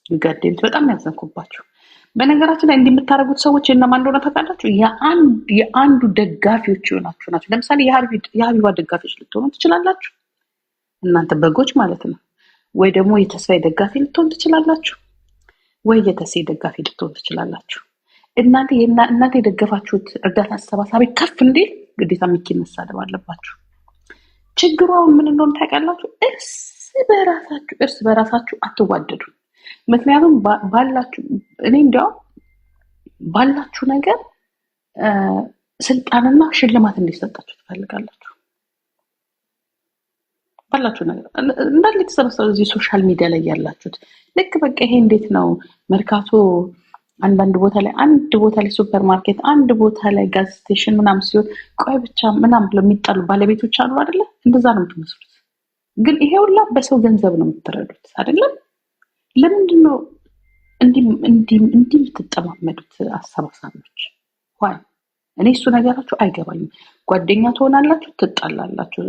ይገደሉት በጣም ያዘንኩባችሁ። በነገራችን ላይ እንደምታረጉት ሰዎች እነማን እንደሆነ ታውቃላችሁ? የአንዱ ደጋፊዎች ይሆናችሁ ናቸው። ለምሳሌ የሀቢባ ደጋፊዎች ልትሆኑ ትችላላችሁ፣ እናንተ በጎች ማለት ነው። ወይ ደግሞ የተስፋዬ ደጋፊ ልትሆን ትችላላችሁ፣ ወይ የተሴ ደጋፊ ልትሆን ትችላላችሁ። እናንተ የደገፋችሁት እርዳታ አሰባሳቢ ከፍ እንዴ ግዴታ ሚኪን መሳደብ አለባችሁ። ችግሩ አሁን ምን እንደሆነ ታውቃላችሁ? እርስ በራሳችሁ አትዋደዱ። ምክንያቱም ባላችሁ እኔ እንዲያው ባላችሁ ነገር ስልጣንና ሽልማት እንዲሰጣችሁ ትፈልጋላችሁ። ባላችሁ ነገር እንዳለ ተሰብስበው እዚህ ሶሻል ሚዲያ ላይ ያላችሁት ልክ በቃ ይሄ እንዴት ነው መርካቶ አንድ ቦታ ላይ ሱፐር ማርኬት አንድ ቦታ ላይ ጋዝ ስቴሽን ምናምን ሲሆን ቆይ ብቻ ምናምን ብለው የሚጣሉ ባለቤቶች አሉ አይደለ? እንደዛ ነው የምትመስሉት። ግን ይሄ ሁላ በሰው ገንዘብ ነው የምትረዱት አይደለም? ለምንድን ነው እንዲህ የምትጠማመዱት አሰባሳቢዎች? ዋይ እኔ እሱ ነገራችሁ አይገባኝም። ጓደኛ ትሆናላችሁ፣ ትጣላላችሁ።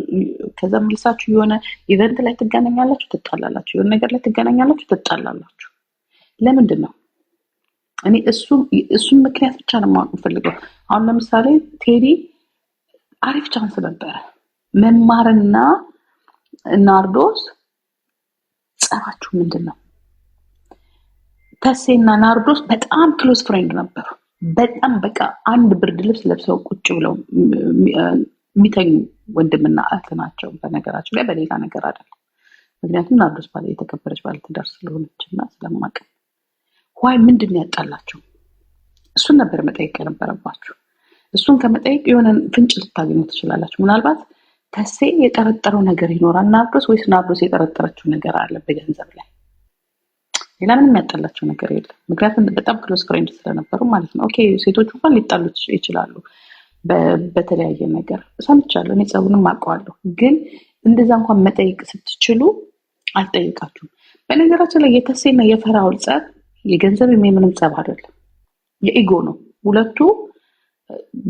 ከዛ መልሳችሁ የሆነ ኢቨንት ላይ ትገናኛላችሁ፣ ትጣላላችሁ። የሆነ ነገር ላይ ትገናኛላችሁ፣ ትጣላላችሁ። ለምንድን ነው? እኔ እሱን ምክንያት ብቻ ነው ማወቅ የምፈልገው። አሁን ለምሳሌ ቴዲ አሪፍ ቻንስ ነበረ መማርና ናርዶስ ጸባችሁ ምንድን ነው? ተሴና ናርዶስ በጣም ክሎዝ ፍሬንድ ነበሩ። በጣም በቃ አንድ ብርድ ልብስ ለብሰው ቁጭ ብለው የሚተኙ ወንድምና እህት ናቸው። በነገራችን ላይ በሌላ ነገር አይደለም። ምክንያቱም ናርዶስ የተከበረች ባለትዳር ስለሆነችና ስለማቅ ዋይ ምንድን ነው ያጣላቸው? እሱን ነበር መጠየቅ የነበረባችሁ። እሱን ከመጠየቅ የሆነ ፍንጭ ልታገኙ ትችላላችሁ። ምናልባት ተሴ የጠረጠረው ነገር ይኖራል ናርዶስ፣ ወይስ ናርዶስ የጠረጠረችው ነገር አለ በገንዘብ ላይ? ሌላ ምንም ያጣላቸው ነገር የለም። ምክንያቱም በጣም ክሎዝ ፍሬንድ ስለነበሩ ማለት ነው። ኦኬ ሴቶቹ እንኳን ሊጣሉ ይችላሉ በተለያየ ነገር ሰምቻለሁ። እኔ ጸቡንም አውቀዋለሁ። ግን እንደዛ እንኳን መጠየቅ ስትችሉ አልጠይቃችሁም። በነገራችን ላይ የተሴና የፈራውል ጸብ የገንዘብ የምንም ጸብ አይደለም፣ የኢጎ ነው። ሁለቱ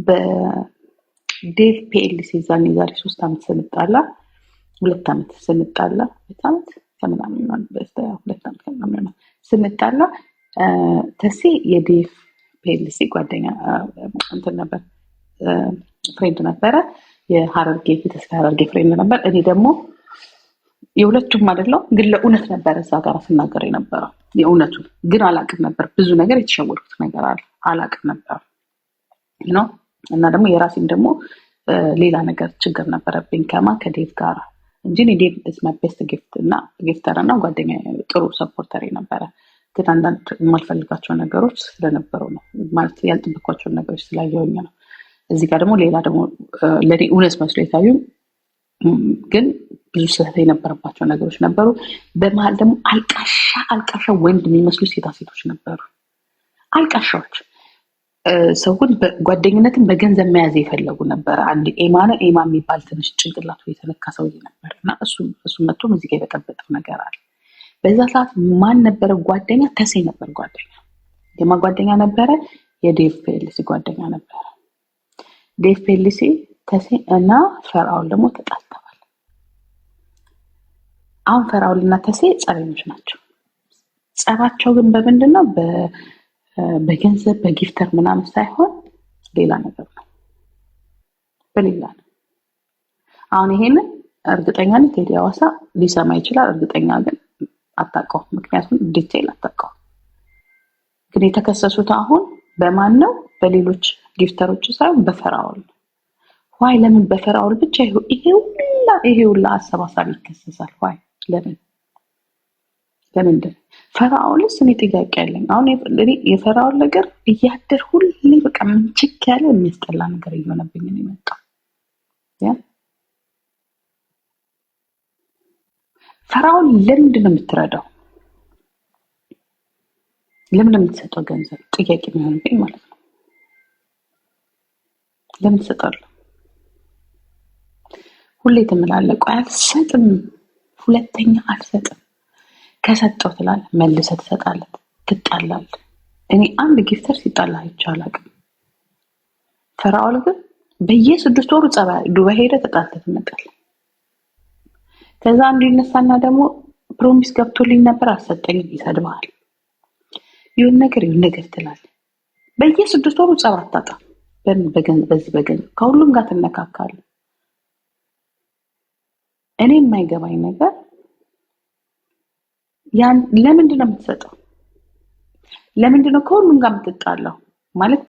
በዴቭ ፒኤልሲ ዛሬ 3 ዓመት ስንጣላ 2 ዓመት ስንጣላ 2 ዓመት ከምናምን ስንጣላ ተሴ የዴቭ ፒኤልሲ ጓደኛ እንትን ነበር፣ ፍሬንድ ነበረ። የሐረርጌ የተስፋ ሐረርጌ ፍሬንድ ነበር። እኔ ደግሞ የሁለቱም አይደለም፣ ግን ለእውነት ነበር እዛ ጋር ስናገር የነበረው የእውነቱ። ግን አላቅም ነበር፣ ብዙ ነገር የተሸወድኩት ነገር አለ አላቅም ነበር ነው። እና ደግሞ የራሴን ደግሞ ሌላ ነገር ችግር ነበረብኝ ከዴቭ ጋር እንጂ ዴቭ is my best gift እና ጊፍተር እና ጓደኛ ጥሩ ሰፖርተር ነበረ። ግን አንዳንድ የማልፈልጋቸው ነገሮች ስለነበሩ ነው ማለት ያልጠበኳቸው ነገሮች ስላየሁኝ ነው። እዚህ ጋር ደግሞ ሌላ ደግሞ ለኔ እውነት መስሎ የታዩ ግን ብዙ ስህተት የነበረባቸው ነገሮች ነበሩ። በመሀል ደግሞ አልቃሻ ወንድ የሚመስሉ ሴቶች ነበሩ። አልቃሻዎች ሰውን ጓደኝነትን በገንዘብ መያዝ የፈለጉ ነበር። አንድ ኤማ የሚባል ትንሽ ጭንቅላቱ የተነካ ሰው ነበር እና እሱ መጥቶ እዚህ ጋር የተጠበጠው ነገር አለ። በዛ ሰዓት ማን ነበረ ጓደኛ? ተሴ ነበር ጓደኛ። የማ ጓደኛ ነበረ? የዴቭ ፒኤልሲ ጓደኛ ነበረ። ዴቭ ፒኤልሲ ተሴ እና ፈራውል ደግሞ ተጣልተዋል። አሁን ፈራውል እና ተሴ ጸበኞች ናቸው። ጸባቸው ግን በምንድን ነው? በገንዘብ በጊፍተር ምናምን ሳይሆን ሌላ ነገር ነው። በሌላ ነው። አሁን ይሄንን እርግጠኛ ነኝ ቴዲ ሐዋሳ ሊሰማ ይችላል። እርግጠኛ ግን አታውቀውም፣ ምክንያቱም ዲቴይል አታውቀውም። ግን የተከሰሱት አሁን በማን ነው? በሌሎች ጊፍተሮች ሳይሆን በፈራውል። ዋይ ለምን በፈራውል ብቻ ይሄ ሁላ አሰባሳቢ ይከሰሳል? ዋይ ለምንድን? ፈራውልስ እኔ ጥያቄ ያለኝ አሁን የፈራውል ነገር እያደር ሁሌ በቃ ምንችክ ያለ የሚያስጠላ ነገር እየሆነብኝ ነው የመጣው። ፈራውል ለምንድን ነው የምትረዳው? ለምን የምትሰጠው ገንዘብ ጥያቄ የሚሆንብኝ ማለት ነው። ለምን ትሰጣለህ? ሁሌ ትምላለህ፣ ቆይ አልሰጥም፣ ሁለተኛ አልሰጥም፣ ከሰጠው ትላለህ፣ መልሰህ ትሰጣለህ፣ ትጣላለህ። እኔ አንድ ጊፍተር ሲጣላ አይቻልም። ፈራውል ግን በየ6 ወሩ ዱባይ ሄደ ተጣልተህ ትመጣለህ። ከዛ አንዱ ይነሳና ደግሞ ፕሮሚስ ገብቶልኝ ነበር አልሰጠኝም፣ ይሰድብሃል። ይሁን ነገር ትላለህ። በየ6 ወሩ ጸብ አታጣም። በገንዘብ ከሁሉም ጋር ትነካካለህ። እኔ የማይገባኝ ነገር ለምንድን ነው የምትሰጠው? ለምንድን ነው ከሁሉም ጋር የምትጣላው? ማለት